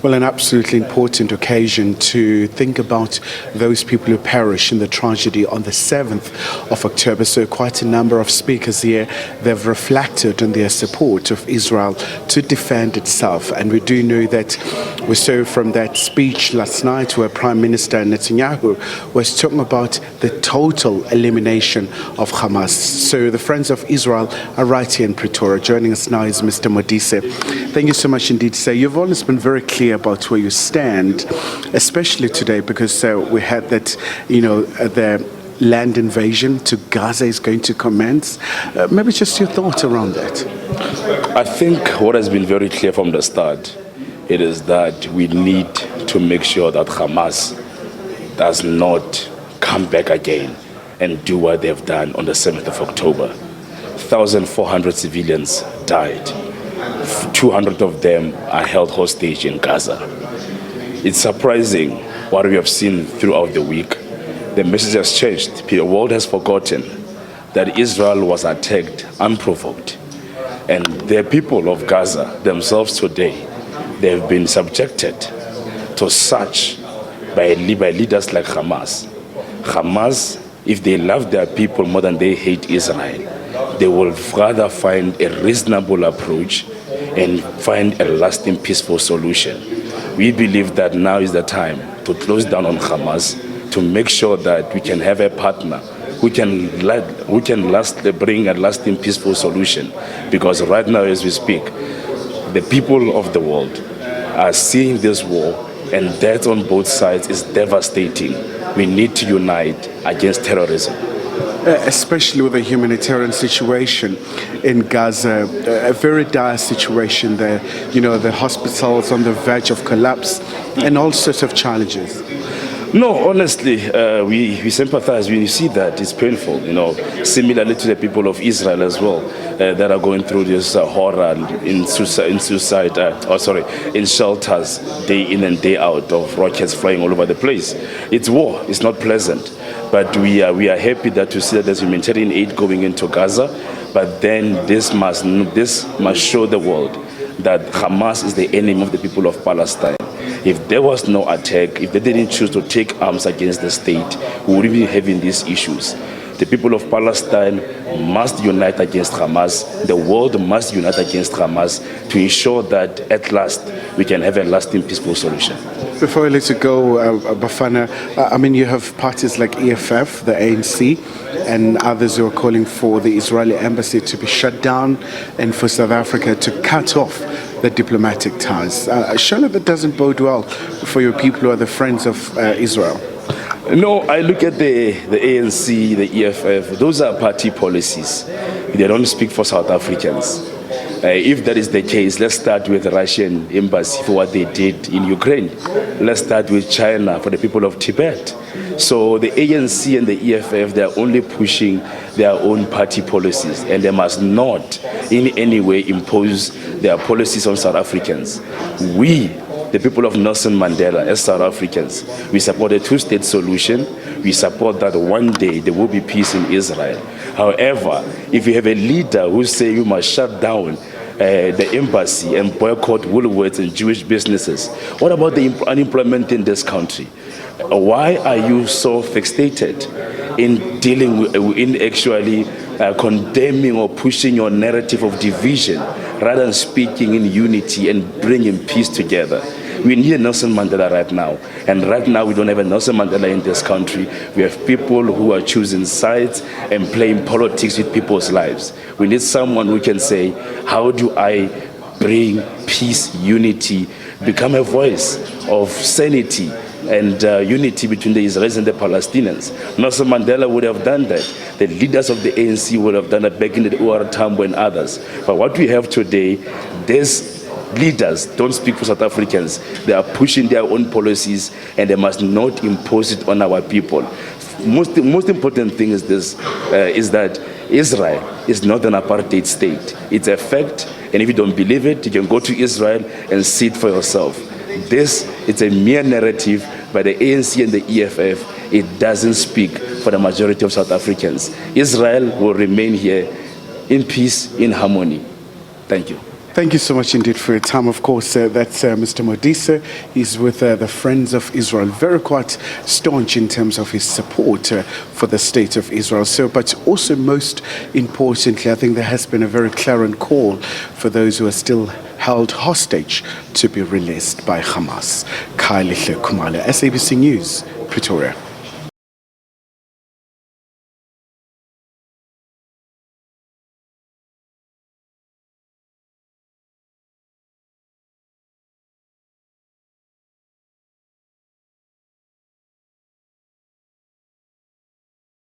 Well, an absolutely important occasion to think about those people who perished in the tragedy on the 7th of October. So quite a number of speakers here, they've reflected on their support of Israel to defend itself. And we do know that we saw from that speech last night where Prime Minister Netanyahu was talking about the total elimination of Hamas. So the Friends of Israel are right here in Pretoria. Joining us now is Mr. Modise. Thank you so much indeed, sir. You've always been very clear about where you stand, especially today, because we had that, the land invasion to Gaza is going to commence. Maybe just your thoughts around that. I think what has been very clear from the start, it is that we need to make sure that Hamas does not come back again and do what they've done on the 7th of October. 1,400 civilians died. 200 of them are held hostage in Gaza. It's surprising what we have seen throughout the week. The message has changed. The world has forgotten that Israel was attacked unprovoked. And the people of Gaza themselves today, they have been subjected to such by leaders like Hamas. Hamas, if they love their people more than they hate Israel, they will rather find a reasonable approach and find a lasting, peaceful solution. We believe that now is the time to close down on Hamas, to make sure that we can have a partner who can bring a lasting, peaceful solution. Because right now, as we speak, the people of the world are seeing this war, and death on both sides is devastating. We need to unite against terrorism. Especially with the humanitarian situation in Gaza, a very dire situation there. The hospitals on the verge of collapse and all sorts of challenges. No, honestly, we sympathize when you see that. It's painful, similarly to the people of Israel as well, that are going through this horror in shelters day in and day out of rockets flying all over the place. It's war. It's not pleasant. But we are happy that to see that there's humanitarian aid going into Gaza. But then this must show the world that Hamas is the enemy of the people of Palestine. If there was no attack, if they didn't choose to take arms against the state, we wouldn't be having these issues. The people of Palestine must unite against Hamas. The world must unite against Hamas to ensure that at last we can have a lasting, peaceful solution. Before I let you go, Bafana, you have parties like EFF, the ANC, and others who are calling for the Israeli embassy to be shut down and for South Africa to cut off the diplomatic ties. Surely that doesn't bode well for your people who are the friends of Israel. No, I look at the ANC, the EFF, those are party policies. They don't speak for South Africans. If that is the case, let's start with the Russian embassy for what they did in Ukraine. Let's start with China for the people of Tibet. So the ANC and the EFF, they are only pushing their own party policies, and they must not in any way impose their policies on South Africans. We, the people of Nelson Mandela, as South Africans, we support a two-state solution. We support that one day there will be peace in Israel. However, if you have a leader who say you must shut down the embassy and boycott Woolworths and Jewish businesses, what about the unemployment in this country? Why are you so fixated in dealing with, in actually condemning or pushing your narrative of division rather than speaking in unity and bringing peace together? We need a Nelson Mandela right now. And right now we don't have a Nelson Mandela in this country. We have people who are choosing sides and playing politics with people's lives. We need someone who can say, how do I bring peace, unity, become a voice of sanity and unity between the Israelis and the Palestinians? Nelson Mandela would have done that. The leaders of the ANC would have done that back in the UR Tambo and others. But what we have today, these leaders don't speak for South Africans. They are pushing their own policies, and they must not impose it on our people. Most important thing is this: is that Israel is not an apartheid state. It's a fact, and if you don't believe it, you can go to Israel and see it for yourself. This is a mere narrative by the ANC and the EFF. It doesn't speak for the majority of South Africans. Israel will remain here in peace, in harmony. Thank you. Thank you so much indeed for your time. Of course, that's Mr. Modise. He's with the Friends of Israel, very quite staunch in terms of his support for the state of Israel. So, but also most importantly, I think there has been a very clarion call for those who are still held hostage to be released by Hamas. Khayelihle Khumalo, SABC News, Pretoria.